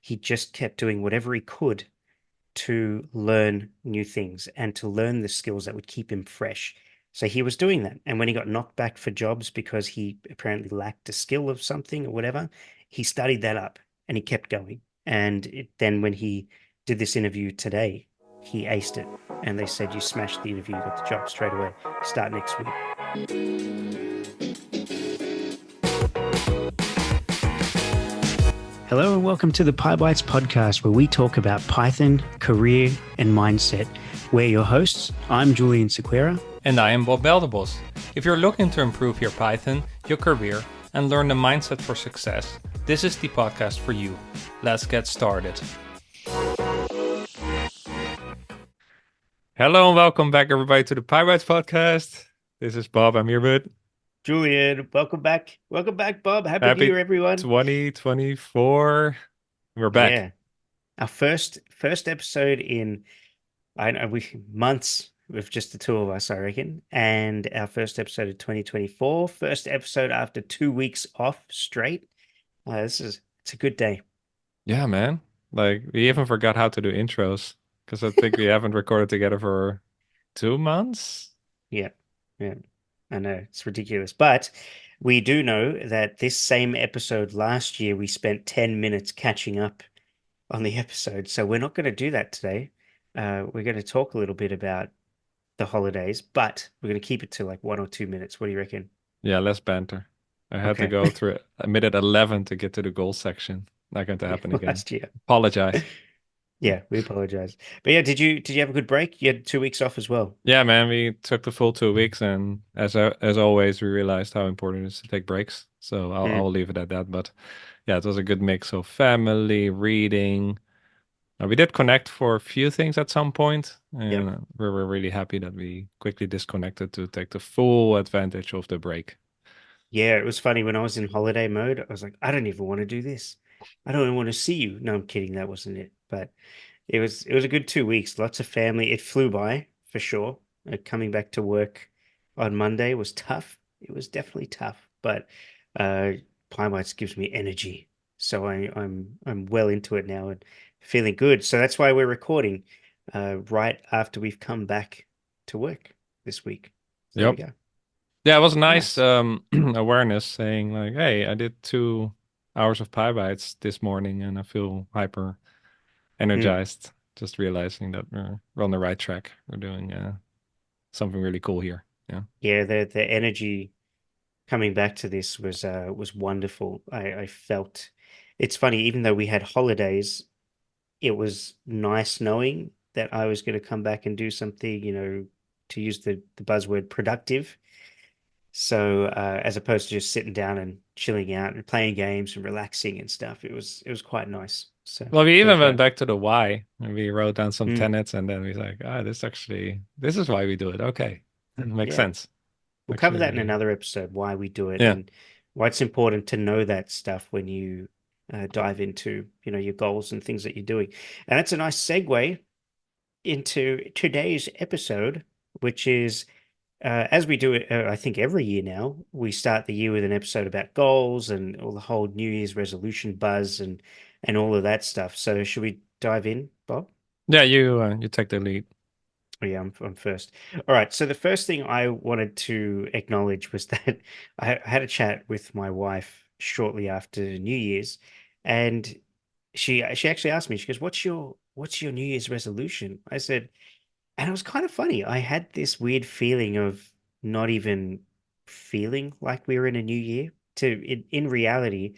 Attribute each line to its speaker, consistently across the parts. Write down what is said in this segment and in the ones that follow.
Speaker 1: he just kept doing whatever he could to learn new things and to learn the skills that would keep him fresh. So he was doing that. And when he got knocked back for jobs because he apparently lacked a skill of something or whatever, he studied that up and he kept going. And then when he did this interview today, he aced it. And they said, you smashed the interview, you got the job straight away. Start next week. Hello and welcome to the Pybites podcast, where we talk about Python, career, and mindset. We're your hosts. I'm Julian Sequeira.
Speaker 2: And I am Bob Beldebos. If you're looking to improve your Python, your career, and learn the mindset for success, this is the podcast for you. Let's get started. Hello and welcome back, everybody, to the Pybites podcast. This is Bob. I'm here with
Speaker 1: Julian. Welcome back. Welcome back, Bob. Happy New
Speaker 2: Happy
Speaker 1: Year, everyone.
Speaker 2: 2024. We're back.
Speaker 1: Yeah. Our first episode in months with just the two of us, I reckon. And our first episode of 2024. First episode after 2 weeks off straight. It's a good day.
Speaker 2: Yeah, man. Like, we even forgot how to do intros because I think we haven't recorded together for 2 months.
Speaker 1: Yeah. I know it's ridiculous, but we do know that this same episode last year we spent 10 minutes catching up on the episode, so we're not going to do that today. We're going to talk a little bit about the holidays, but we're going to keep it to like 1 or 2 minutes. What do you reckon?
Speaker 2: Yeah, less banter. I had to
Speaker 1: Okay.
Speaker 2: go through a minute 11 to get to the goal section. Not going to happen again.
Speaker 1: Last year.
Speaker 2: Apologize.
Speaker 1: Yeah, we apologize. But yeah, did you have a good break? You had 2 weeks off as well.
Speaker 2: Yeah, man, we took the full 2 weeks, and as always, we realized how important it is to take breaks. So I'll leave it at that. But yeah, it was a good mix of family, reading. We did connect for a few things at some point, and
Speaker 1: Yep.
Speaker 2: we were really happy that we quickly disconnected to take the full advantage of the break.
Speaker 1: Yeah, it was funny when I was in holiday mode. I was like, I don't even want to do this. I don't even want to see you. No, I'm kidding. That wasn't it. But it was a good 2 weeks. Lots of family. It flew by for sure. Coming back to work on Monday was tough. It was definitely tough. But uh, Pybites gives me energy, so I'm well into it now and feeling good. So that's why we're recording right after we've come back to work this week. So there we
Speaker 2: Yep.
Speaker 1: go.
Speaker 2: Yeah, it was nice
Speaker 1: Nice.
Speaker 2: awareness saying like, hey, I did 2 hours of pie bites this morning and I feel hyper
Speaker 1: Mm.
Speaker 2: energized. Just realizing that we're on the right track. We're doing something really cool here. Yeah.
Speaker 1: Yeah, the energy coming back to this was wonderful. I felt it's funny, even though we had holidays, it was nice knowing that I was going to come back and do something, to use the buzzword productive. So as opposed to just sitting down and chilling out and playing games and relaxing and stuff, it was quite nice. So
Speaker 2: Well, we
Speaker 1: there
Speaker 2: even
Speaker 1: you
Speaker 2: went
Speaker 1: go.
Speaker 2: back to the why and we wrote down some
Speaker 1: Mm,
Speaker 2: tenets and then we like, this is why we do it. Okay. Makes
Speaker 1: yeah,
Speaker 2: sense.
Speaker 1: we'll cover
Speaker 2: Actually,
Speaker 1: that in
Speaker 2: really.
Speaker 1: another episode, why we do it
Speaker 2: Yeah.
Speaker 1: and why it's important to know that stuff when you dive into, your goals and things that you're doing. And that's a nice segue into today's episode, which is as we do it, I think every year now, we start the year with an episode about goals and all the whole New Year's resolution buzz and all of that stuff. So should we dive in, Bob?
Speaker 2: Yeah, you take the lead.
Speaker 1: Oh, yeah, I'm first. All right. So the first thing I wanted to acknowledge was that I had a chat with my wife shortly after New Year's, and she actually asked me. She goes, "What's your New Year's resolution?" I said, and it was kind of funny. I had this weird feeling of not even feeling like we were in a new year. In reality,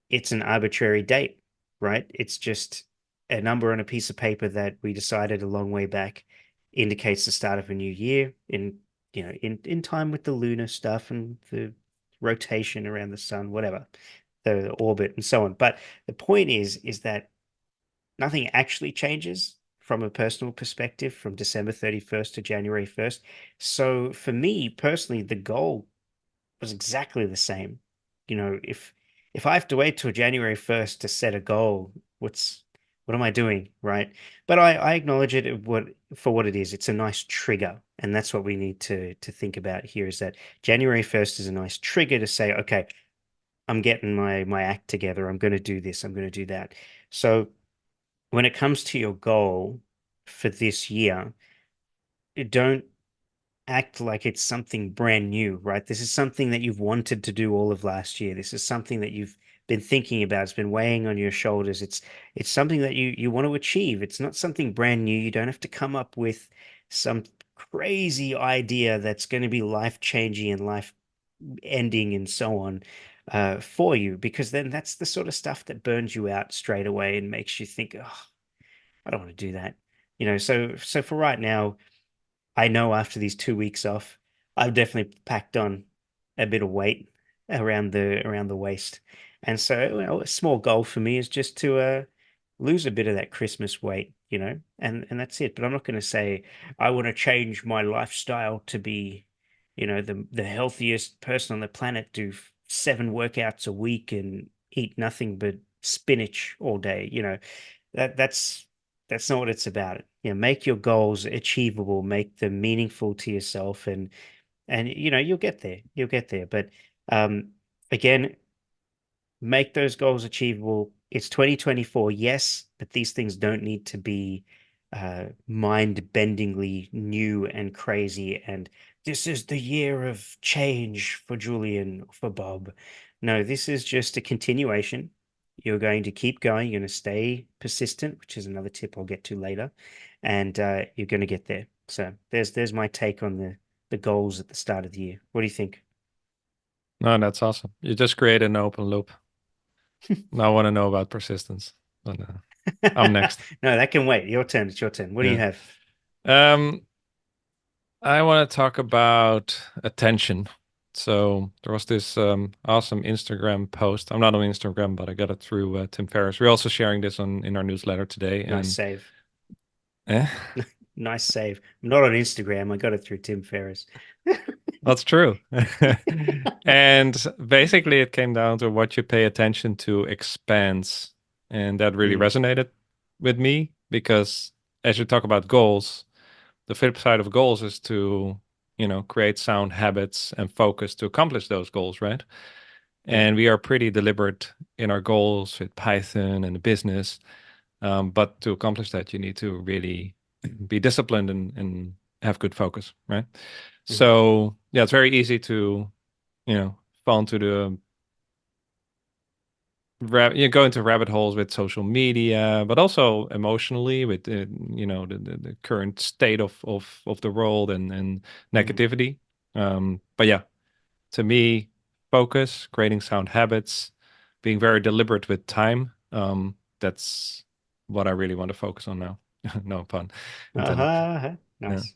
Speaker 1: it's an arbitrary date, right? It's just a number on a piece of paper that we decided a long way back indicates the start of a new year in time with the lunar stuff and the rotation around the sun, whatever, the orbit and so on. But the point is that nothing actually changes from a personal perspective from December 31st to January 1st. So for me personally, the goal was exactly the same. If I have to wait till January 1st to set a goal, what am I doing, right? But I acknowledge it for what it is. It's a nice trigger, and that's what we need to think about here is that January 1st is a nice trigger to say, okay, I'm getting my act together. I'm going to do this. I'm going to do that. So when it comes to your goal for this year, don't act like it's something brand new, right? This is something that you've wanted to do all of last year. This is something that you've been thinking about. It's been weighing on your shoulders. It's something that you want to achieve. It's not something brand new. You don't have to come up with some crazy idea that's going to be life changing and life ending and so on for you, because then that's the sort of stuff that burns you out straight away and makes you think, oh, I don't want to do that. So for right now, I know after these 2 weeks off, I've definitely packed on a bit of weight around the waist. And so, a small goal for me is just to lose a bit of that Christmas weight, and that's it. But I'm not going to say I want to change my lifestyle to be, the healthiest person on the planet, do 7 workouts a week and eat nothing but spinach all day. That's not what it's about. Make your goals achievable, make them meaningful to yourself, and you'll get there. You'll get there. But um, again, make those goals achievable. It's 2024, yes, but these things don't need to be mind-bendingly new and crazy. And this is the year of change for Julian, for Bob. No, this is just a continuation. You're going to keep going. You're going to stay persistent, which is another tip I'll get to later, and you're going to get there. So there's my take on the goals at the start of the year. What do you think?
Speaker 2: No, that's awesome. You just created an open loop. Now I want to know about persistence. But I'm next.
Speaker 1: No, that can wait. Your turn. It's your turn. What do you
Speaker 2: Yeah.
Speaker 1: have?
Speaker 2: Um, I want to talk about attention. So there was this awesome Instagram post. I'm not on Instagram, but I got it through Tim Ferriss. We're also sharing this on in our newsletter today.
Speaker 1: Nice
Speaker 2: And
Speaker 1: save.
Speaker 2: eh,
Speaker 1: Nice save. I'm not on Instagram. I got it through Tim Ferriss.
Speaker 2: that's true. And basically, it came down to what you pay attention to expands, and that really
Speaker 1: Mm,
Speaker 2: resonated with me because as you talk about goals, the flip side of goals is to create sound habits and focus to accomplish those goals, right?
Speaker 1: yeah.
Speaker 2: And we are pretty deliberate in our goals with Python and the business. But to accomplish that, you need to really be disciplined and have good focus, right?
Speaker 1: Hmm.
Speaker 2: So yeah, it's very easy to, fall into the go into rabbit holes with social media, but also emotionally with the current state of the world and
Speaker 1: Hmm.
Speaker 2: negativity. But yeah, to me, focus, creating sound habits, being very deliberate with time. That's what I really want to focus on now. No pun intended.
Speaker 1: Uh-huh.
Speaker 2: Yeah.
Speaker 1: Nice.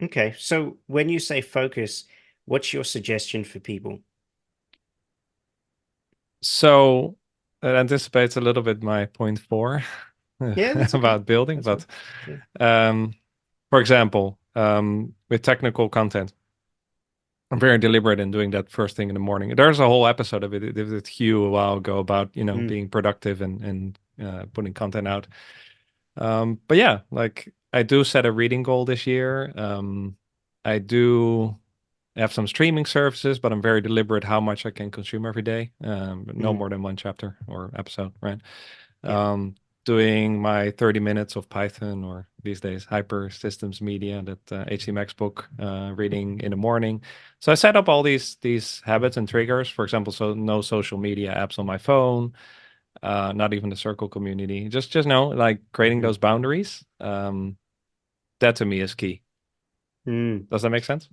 Speaker 1: Okay. So when you say focus, what's your suggestion for people?
Speaker 2: So that anticipates a little bit my point four
Speaker 1: Yeah, that's okay.
Speaker 2: about building,
Speaker 1: That's fine.
Speaker 2: but
Speaker 1: Yeah.
Speaker 2: um, for example, with technical content, I'm very deliberate in doing that first thing in the morning. There's a whole episode of it with Hugh a while ago about
Speaker 1: Mm,
Speaker 2: being productive and putting content out. But yeah, like I do set a reading goal this year. I do have some streaming services, but I'm very deliberate how much I can consume every day. But no
Speaker 1: mm,
Speaker 2: more than one chapter or episode, right?
Speaker 1: yeah.
Speaker 2: um, Doing my 30 minutes of Python or these days Hyper Systems Media, that HTMX book reading in the morning. So I set up all these habits and triggers. For example, so no social media apps on my phone, not even the Circle community. Just know like creating
Speaker 1: Hmm.
Speaker 2: those boundaries. That to me is key.
Speaker 1: Mm.
Speaker 2: Does that make sense?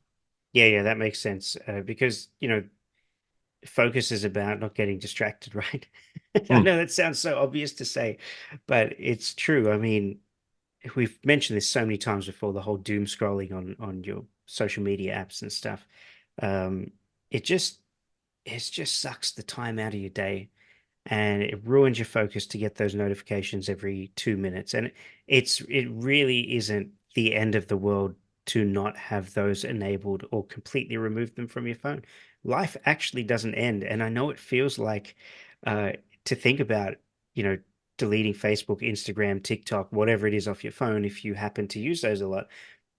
Speaker 1: Yeah, yeah, that makes sense. Because, focus is about not getting distracted, right? I
Speaker 2: Mm,
Speaker 1: know that sounds so obvious to say, but it's true. I mean, we've mentioned this so many times before, the whole doom scrolling on your social media apps and stuff. Um, it just it just sucks the time out of your day, and it ruins your focus to get those notifications every 2 minutes. And it really isn't the end of the world to not have those enabled or completely remove them from your phone. Life actually doesn't end, and I know it feels like uh, to think about, you know, deleting Facebook, Instagram, TikTok, whatever it is off your phone if you happen to use those a lot.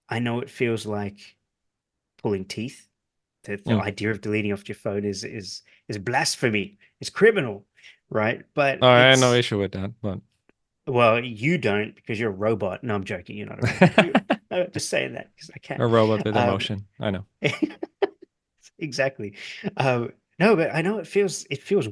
Speaker 1: I know it feels like pulling teeth the
Speaker 2: Mm.
Speaker 1: idea of deleting off your phone is blasphemy. It's criminal, right? But
Speaker 2: Oh, I had no
Speaker 1: it's
Speaker 2: issue with that, but
Speaker 1: well, you don't because you're a robot. No, I'm joking. You're not a robot. I'm just saying that because I can.
Speaker 2: a robot with
Speaker 1: Um,
Speaker 2: emotion. I know.
Speaker 1: exactly. No, but I know it feels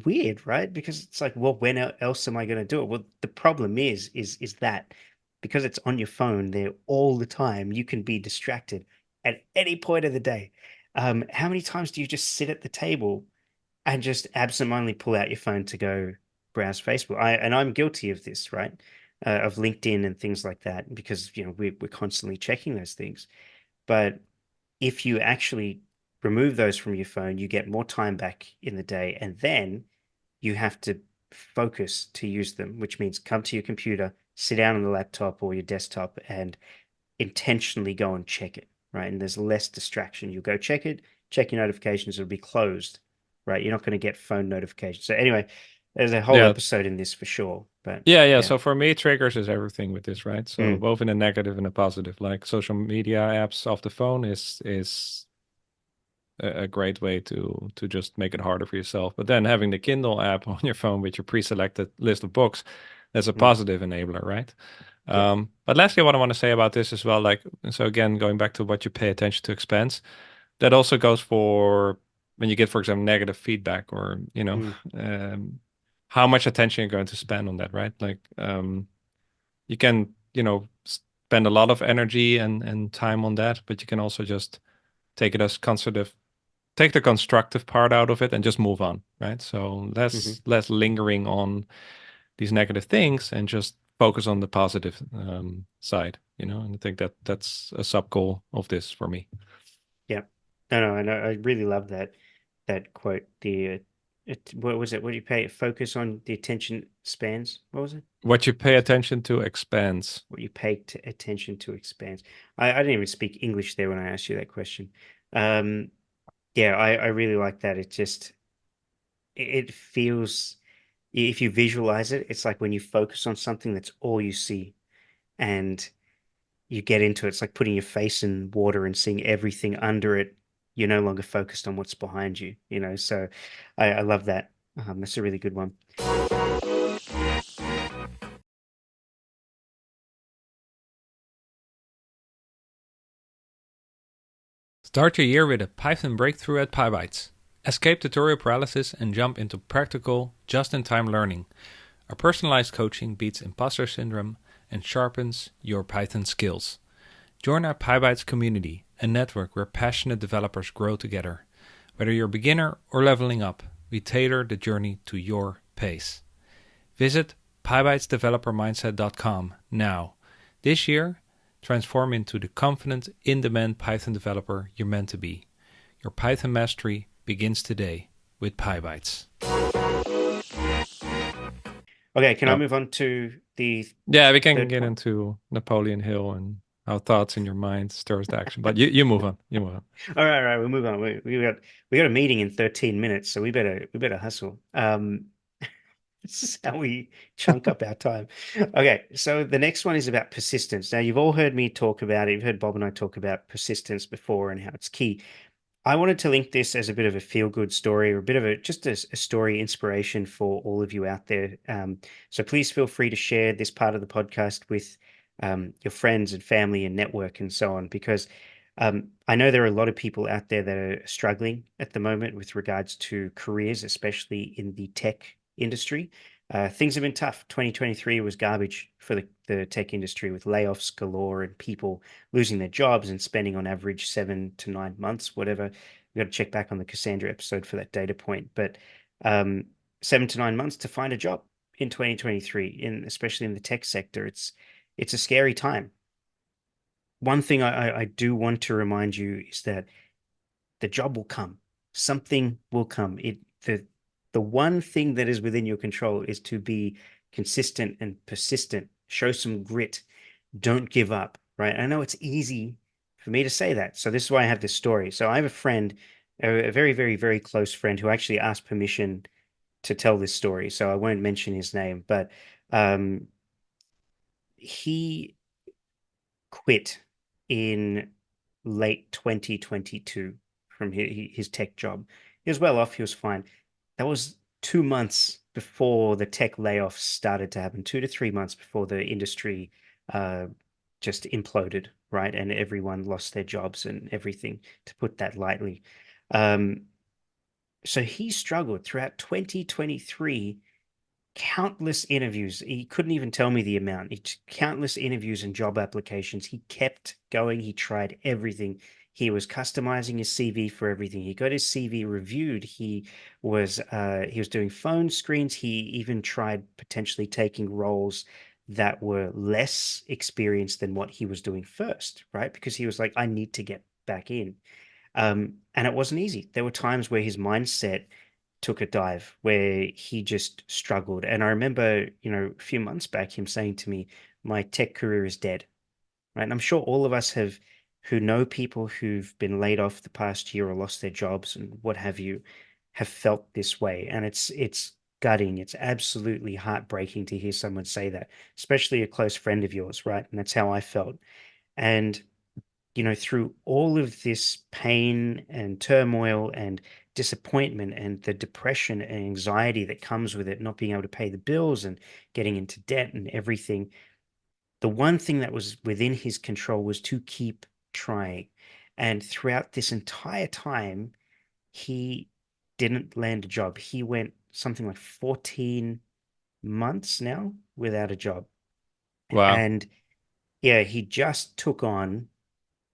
Speaker 1: weird, right? Because it's like, well, when else am I going to do it? Well, the problem is that because it's on your phone there all the time, you can be distracted at any point of the day. How many times do you just sit at the table and just absentmindedly pull out your phone to go browse Facebook? I'm guilty of this, right? Of LinkedIn and things like that, because we're constantly checking those things. But if you actually remove those from your phone, you get more time back in the day, and then you have to focus to use them, which means come to your computer, sit down on the laptop or your desktop, and intentionally go and check it, right? And there's less distraction. You go check it, check your notifications, it'll be closed, right? You're not going to get phone notifications. So anyway, there's a whole
Speaker 2: Yeah.
Speaker 1: episode in this for sure, but
Speaker 2: Yeah.
Speaker 1: yeah.
Speaker 2: So for me, triggers is everything with this, right? So
Speaker 1: Mm,
Speaker 2: both in a negative and a positive. Like social media apps off the phone is a great way to just make it harder for yourself. But then having the Kindle app on your phone with your pre-selected list of books, that's a
Speaker 1: mm,
Speaker 2: positive enabler, right?
Speaker 1: yeah.
Speaker 2: But lastly, what I want to say about this as well, like, so again, going back to what you pay attention to expense, that also goes for when you get, for example, negative feedback or,
Speaker 1: Mm,
Speaker 2: how much attention you're going to spend on that, right? Like, you can, spend a lot of energy and time on that, but you can also just take it as conservative, take the constructive part out of it and just move on, right? So
Speaker 1: mhm.
Speaker 2: less lingering on these negative things and just focus on the positive side, and I think that's a sub goal of this for me.
Speaker 1: Yeah. No, no, I know. I really love that quote. What was it? What do you pay? Focus on the attention spans. What was it?
Speaker 2: What you pay attention to expands.
Speaker 1: What you pay attention to expands. I didn't even speak English there when I asked you that question. Um, yeah, I really like that. It feels if you visualize it, it's like when you focus on something, that's all you see, and you get into it. It's like putting your face in water and seeing everything under it. You're no longer focused on what's behind you. So I love that. That's a really good one.
Speaker 2: Start your year with a Python breakthrough at Pybites. Escape tutorial paralysis and jump into practical, just-in-time learning. Our personalized coaching beats imposter syndrome and sharpens your Python skills. Join our Pybites community, a network where passionate developers grow together. Whether you're a beginner or leveling up, we tailor the journey to your pace. Visit pybitesdevelopermindset.com now. This year, transform into the confident, in-demand Python developer you're meant to be. Your Python mastery begins today with Pybites.
Speaker 1: Okay, can I
Speaker 2: Yeah,
Speaker 1: move on to the
Speaker 2: yeah, we can
Speaker 1: third
Speaker 2: get
Speaker 1: point?
Speaker 2: into Napoleon Hill and how thoughts in your mind stirs the action. But you move on. You move on.
Speaker 1: All right, we'll move on. We got a meeting in 13 minutes, so we better hustle. This is how we chunk up our time. Okay, so the next one is about persistence. Now, you've all heard me talk about it. You've heard Bob and I talk about persistence before and how it's key. I wanted to link this as a bit of a feel-good story, or a bit of a story inspiration for all of you out there. So please feel free to share this part of the podcast with your friends and family and network and so on, because I know there are a lot of people out there that are struggling at the moment with regards to careers, especially in the tech industry. Things have been tough. 2023 was garbage for the tech industry, with layoffs galore and people losing their jobs and spending on average 7 to 9 months, whatever. We've got to check back on the Cassandra episode for that data point. But 7 to 9 months to find a job in 2023, especially in the tech sector, it's a scary time. One thing I do want to remind you is that the job will come. Something will come. The one thing that is within your control is to be consistent and persistent. Show some grit. Don't give up. Right. I know it's easy for me to say that. So this is why I have this story. So I have a friend, a very, very, very close friend, who actually asked permission to tell this story. So I won't mention his name, but um, he quit in late 2022. from his tech job. He was well off, he was fine. That was 2 months before the tech layoffs started to happen, 2 to 3 months before the industry uh, just imploded, right? And everyone lost their jobs and everything, to put that lightly. Um, so he struggled throughout 2023, countless interviews. He couldn't even tell me the amount. Countless interviews and job applications. He kept going. He tried everything. He was customizing his CV for everything. He got his CV reviewed. He was doing phone screens. He even tried potentially taking roles that were less experienced than what he was doing first, right? Because he was like, I need to get back in. And it wasn't easy. There were times where his mindset took a dive, where he just struggled. And I remember, a few months back, him saying to me, my tech career is dead, right? And I'm sure all of us who know people who've been laid off the past year or lost their jobs and what have you, have felt this way. And it's gutting. It's absolutely heartbreaking to hear someone say that, especially a close friend of yours, right? And that's how I felt. And through all of this pain and turmoil and disappointment and the depression and anxiety that comes with it, not being able to pay the bills and getting into debt and everything, the one thing that was within his control was to keep trying. And throughout this entire time, he didn't land a job. He went something like 14 months now without a job.
Speaker 2: Wow.
Speaker 1: And yeah, he just took on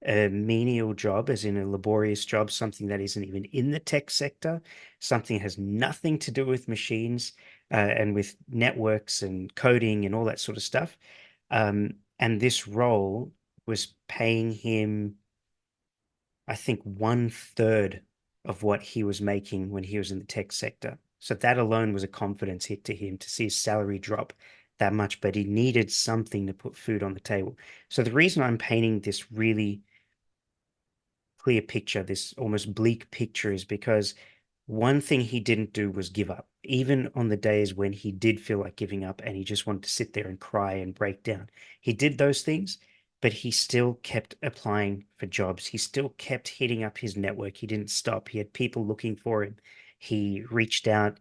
Speaker 1: a menial job, as in a laborious job, something that isn't even in the tech sector, something that has nothing to do with machines and with networks and coding and all that sort of stuff. And this role was paying him, I think, 1/3 of what he was making when he was in the tech sector. So that alone was a confidence hit to him to see his salary drop that much, but he needed something to put food on the table. So the reason I'm painting this really clear picture, this almost bleak picture, is because one thing he didn't do was give up. Even on the days when he did feel like giving up and he just wanted to sit there and cry and break down, he did those things, but he still kept applying for jobs. He still kept hitting up his network. He didn't stop. He had people looking for him. He reached out.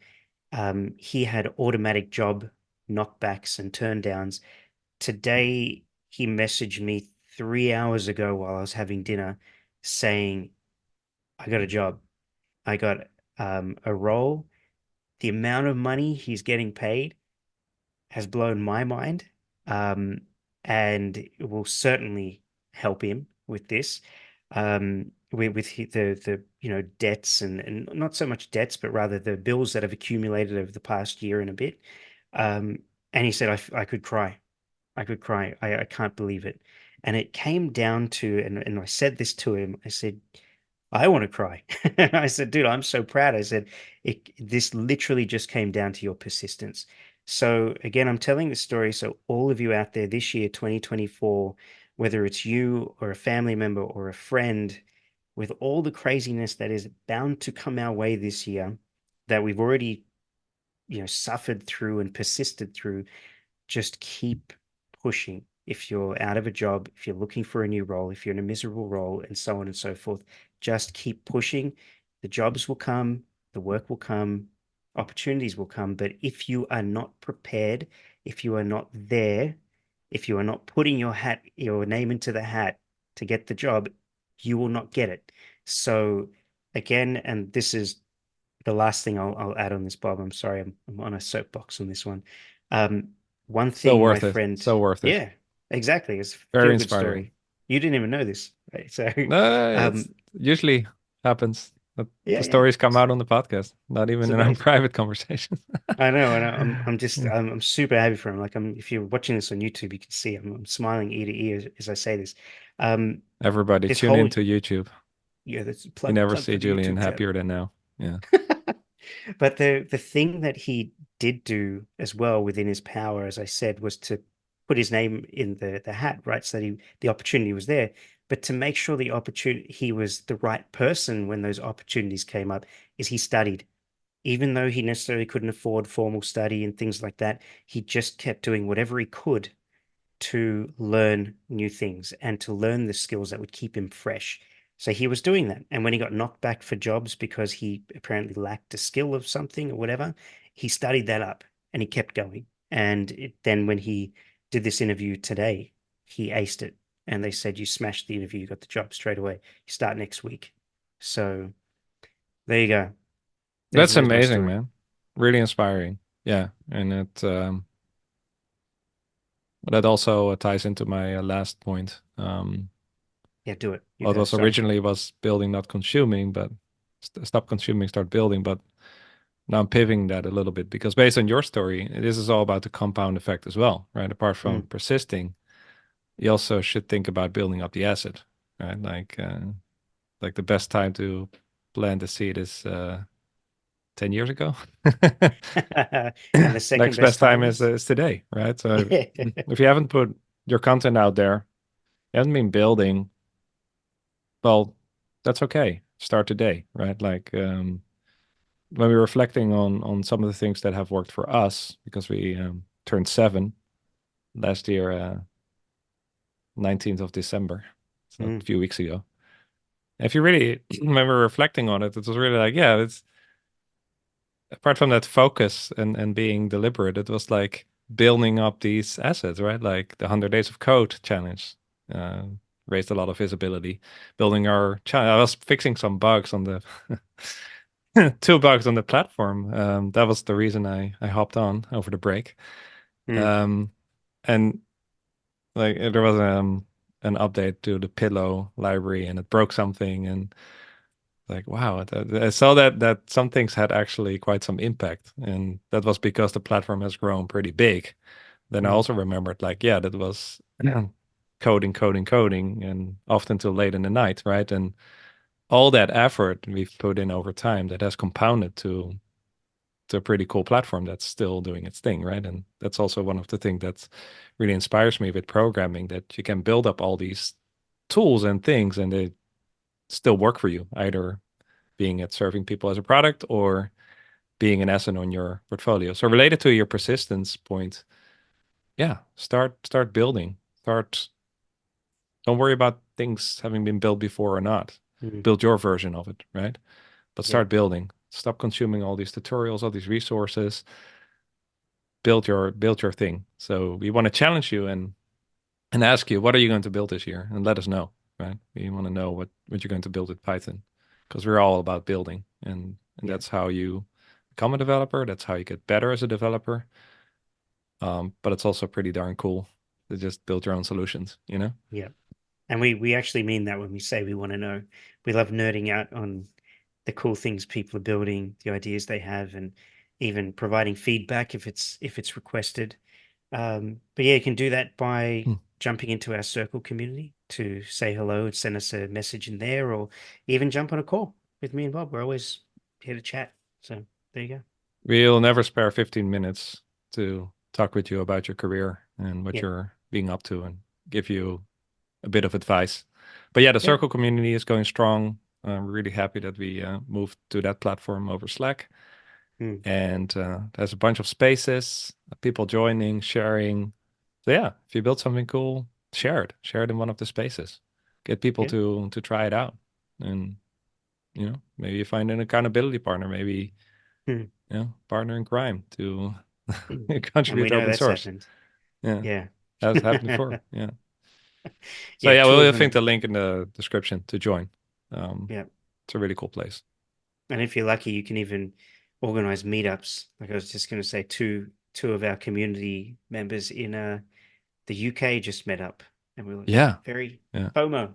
Speaker 1: He had automatic job knockbacks and turn downs. Today, he messaged me 3 hours ago while I was having dinner saying, I got a job. I got a role. The amount of money he's getting paid has blown my mind, um, and it will certainly help him with this. With the debts and not so much debts, but rather the bills that have accumulated over the past year and a bit. Um, and he said, I could cry. I could cry. I can't believe it. And it came down to, and I said this to him, I said, I want to cry. I said, dude, I'm so proud. I said, this literally just came down to your persistence. So again, I'm telling this story so all of you out there this year, 2024, whether it's you or a family member or a friend, with all the craziness that is bound to come our way this year, that we've already, suffered through and persisted through, just keep pushing. If you're out of a job, if you're looking for a new role, if you're in a miserable role, and so on and so forth, just keep pushing. The jobs will come, the work will come, opportunities will come. But if you are not prepared, if you are not there, if you are not putting your name into the hat to get the job, you will not get it. So again, and this is the last thing I'll add on this, Bob. I'm sorry, I'm on a soapbox on this one. Um, One
Speaker 2: So
Speaker 1: thing my
Speaker 2: worth it.
Speaker 1: friend,
Speaker 2: So worth it.
Speaker 1: yeah, exactly, it's a
Speaker 2: Very
Speaker 1: feel good
Speaker 2: inspiring.
Speaker 1: story. You didn't even know this, right? So,
Speaker 2: No, it's
Speaker 1: um,
Speaker 2: usually happens that
Speaker 1: yeah,
Speaker 2: the
Speaker 1: yeah.
Speaker 2: stories come out on the podcast, not
Speaker 1: It's
Speaker 2: even in our
Speaker 1: amazing.
Speaker 2: private conversations.
Speaker 1: I know. I'm just,
Speaker 2: Yeah.
Speaker 1: I'm super happy for him. Like, if you're watching this on YouTube, you can see I'm smiling ear to ear as I say this. Um,
Speaker 2: Everybody
Speaker 1: this
Speaker 2: tune
Speaker 1: whole,
Speaker 2: into YouTube.
Speaker 1: yeah, that's
Speaker 2: You
Speaker 1: plug
Speaker 2: never
Speaker 1: plug
Speaker 2: see
Speaker 1: for the
Speaker 2: Julian
Speaker 1: YouTube channel.
Speaker 2: happier than now. Yeah.
Speaker 1: But the thing that he did do as well within his power, as I said, was to put his name in the hat, right? So that the opportunity was there. But to make sure the opportunity he was the right person when those opportunities came up, is he studied. Even though he necessarily couldn't afford formal study and things like that, he just kept doing whatever he could to learn new things and to learn the skills that would keep him fresh. So he was doing that. And when he got knocked back for jobs because he apparently lacked a skill of something or whatever, he studied that up and he kept going. And then when he did this interview today, he aced it. And they said, you smashed the interview, you got the job straight away. You start next week. So there you go.
Speaker 2: That's
Speaker 1: There's my
Speaker 2: amazing,
Speaker 1: story.
Speaker 2: man. Really inspiring. Yeah, and it that also ties into my last point.
Speaker 1: Yeah, do it. You
Speaker 2: Well, it
Speaker 1: go.
Speaker 2: was
Speaker 1: Sorry.
Speaker 2: originally was building, not consuming, but stop consuming, start building. But now I'm pivoting that a little bit because based on your story, this is all about the compound effect as well, right? Apart from
Speaker 1: Mm.
Speaker 2: persisting, you also should think about building up the asset, right? Like the best time to plant a seed is 10 years ago.
Speaker 1: And the second
Speaker 2: Next
Speaker 1: best
Speaker 2: best time
Speaker 1: time is?
Speaker 2: is today, right? So
Speaker 1: Yeah.
Speaker 2: if you haven't put your content out there, you haven't been building, well, that's okay. Start today, right? When we're reflecting on some of the things that have worked for us, because we turned 7 last year, 19th of December, so a
Speaker 1: Mm.
Speaker 2: few weeks ago. If you really, when we're reflecting on it, it was really like, yeah, it's apart from that focus and being deliberate, it was like building up these assets, right? Like the 100 Days of Code challenge uh, raised a lot of visibility. Building our channel, I was fixing some bugs on the two bugs on the platform. That was the reason I hopped on over the break.
Speaker 1: Mm.
Speaker 2: Um, and like there was an update to the pillow library and it broke something and like wow, I saw that some things had actually quite some impact, and that was because the platform has grown pretty big. Then I
Speaker 1: Mm.
Speaker 2: also remembered like yeah, that was coding, coding, coding, and often till late in the night, right? And all that effort we've put in over time that has compounded to a pretty cool platform that's still doing its thing, right? And that's also one of the things that really inspires me with programming, that you can build up all these tools and things and they still work for you, either being it serving people as a product or being an asset on your portfolio. So related to your persistence point, yeah, start building. Start Don't worry about things having been built before or not.
Speaker 1: Mm.
Speaker 2: Build your version of it, right? But
Speaker 1: Yeah.
Speaker 2: start building. Stop consuming all these tutorials, all these resources. Build your thing. So we want to challenge you and ask you, what are you going to build this year? And let us know, right? We want to know what you're going to build with Python because we're all about building and
Speaker 1: Yeah.
Speaker 2: that's how you become a developer. That's how you get better as a developer. But it's also pretty darn cool to just build your own solutions, you know?
Speaker 1: Yeah. And we actually mean that when we say we want to know. We love nerding out on the cool things people are building, the ideas they have, and even providing feedback if it's requested. But yeah, you can do that by
Speaker 2: Hmm.
Speaker 1: jumping into our circle community to say hello and send us a message in there, or even jump on a call with me and Bob. We're always here to chat. So there you go.
Speaker 2: We'll never spare 15 minutes to talk with you about your career and what
Speaker 1: Yep.
Speaker 2: you're being up to and give you a bit of advice. But yeah, the
Speaker 1: Yep.
Speaker 2: Circle community is going strong. I'm really happy that we moved to that platform over Slack.
Speaker 1: Mm.
Speaker 2: And there's a bunch of spaces, people joining, sharing. So yeah, if you build something cool, share it. Share it in one of the spaces. Get people
Speaker 1: Yeah.
Speaker 2: to try it out. And maybe you find an accountability partner, maybe
Speaker 1: Mm.
Speaker 2: partner in crime to
Speaker 1: Mm. And
Speaker 2: contribute
Speaker 1: we
Speaker 2: to
Speaker 1: know
Speaker 2: open
Speaker 1: that's
Speaker 2: source.
Speaker 1: happened.
Speaker 2: Yeah,
Speaker 1: Yeah.
Speaker 2: that's happened before. Yeah. So
Speaker 1: Yeah.
Speaker 2: yeah,
Speaker 1: Two of
Speaker 2: we'll think the
Speaker 1: them.
Speaker 2: link in the description to join. Um,
Speaker 1: Yeah.
Speaker 2: it's a really cool place.
Speaker 1: And if you're lucky, you can even organize meetups. Like I was just going to say, two of our community members in the UK just met up, and we were
Speaker 2: Yeah,
Speaker 1: very
Speaker 2: yeah,
Speaker 1: FOMO,
Speaker 2: yeah.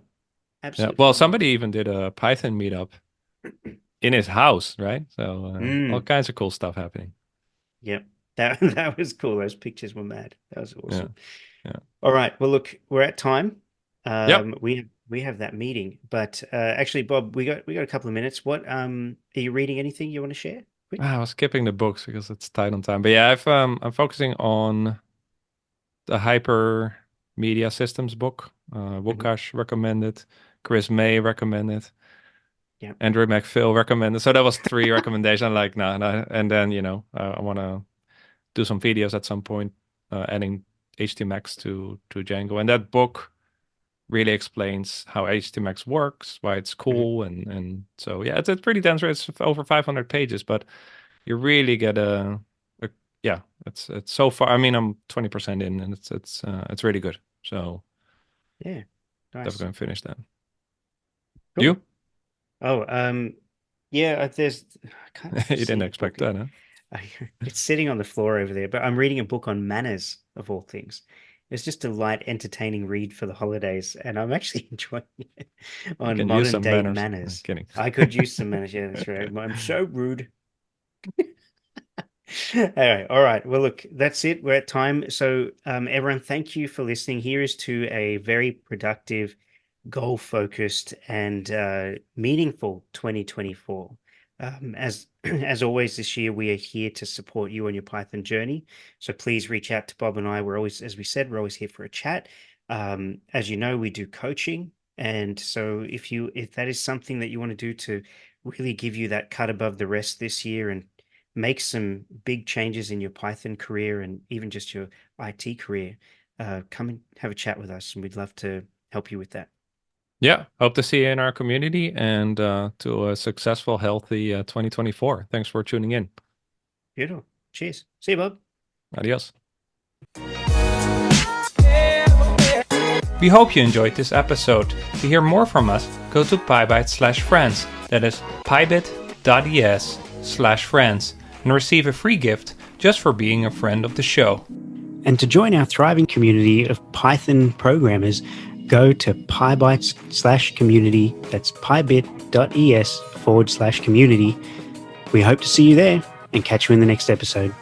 Speaker 1: absolute
Speaker 2: Well,
Speaker 1: FOMO.
Speaker 2: somebody even did a Python meetup in his house, right? So all
Speaker 1: Mm,
Speaker 2: kinds of cool stuff happening.
Speaker 1: yep, that that was cool. Those pictures were mad. That was
Speaker 2: Yeah,
Speaker 1: awesome.
Speaker 2: yeah,
Speaker 1: All right, well, look, we're at time.
Speaker 2: yep.
Speaker 1: We have that meeting, but actually, Bob, we got a couple of minutes. What are you reading? Anything you want to share? Quick.
Speaker 2: I was skipping the books because it's tight on time. But yeah, I'm focusing on the Hyper Media Systems book.
Speaker 1: Hmm.
Speaker 2: Wukash recommended, Chris May recommended,
Speaker 1: Yeah.
Speaker 2: Andrew McPhail recommended. So that was three recommendations. I'm like, no, no. And then I want to do some videos at some point, adding HTMX to Django. And that book really explains how HTMX works, why it's
Speaker 1: Hmm.
Speaker 2: cool, and so yeah, it's pretty dense. It's over 500 pages, but you really get a yeah. It's so far. I mean, I'm 20% in, and it's really good. So
Speaker 1: Yeah,
Speaker 2: definitely
Speaker 1: nice,
Speaker 2: gonna finish that.
Speaker 1: cool.
Speaker 2: You?
Speaker 1: Oh, yeah. There's I can't
Speaker 2: You didn't
Speaker 1: see the book.
Speaker 2: expect that, huh?
Speaker 1: I, it's sitting on the floor over there, but I'm reading a book on manners of all things. It's just a light, entertaining read for the holidays, and I'm actually enjoying it
Speaker 2: You
Speaker 1: on
Speaker 2: can use
Speaker 1: modern
Speaker 2: some
Speaker 1: day
Speaker 2: manners. I'm
Speaker 1: manners.
Speaker 2: kidding.
Speaker 1: I could use some manners. Yeah, that's right. I'm so rude. Anyway, all right. Well, look, that's it. We're at time. So, everyone, thank you for listening. Here is to a very productive, goal focused, and meaningful 2024. As as always, this year we are here to support you on your Python journey. So please reach out to Bob and I. We're always, as we said, we're always here for a chat. As you know, we do coaching, and so if that is something that you want to do to really give you that cut above the rest this year and make some big changes in your Python career and even just your IT career, come and have a chat with us, and we'd love to help you with that.
Speaker 2: Yeah, hope to see you in our community and to a successful, healthy 2024. Thanks for tuning in.
Speaker 1: Beautiful. Cheers. See you, Bob.
Speaker 2: Adios. We hope you enjoyed this episode. To hear more from us, go to Pybites/friends. That is pybit.es/friends and receive a free gift just for being a friend of the show.
Speaker 1: And to join our thriving community of Python programmers, go to pybytes/community. That's pybit.es/community. We hope to see you there and catch you in the next episode.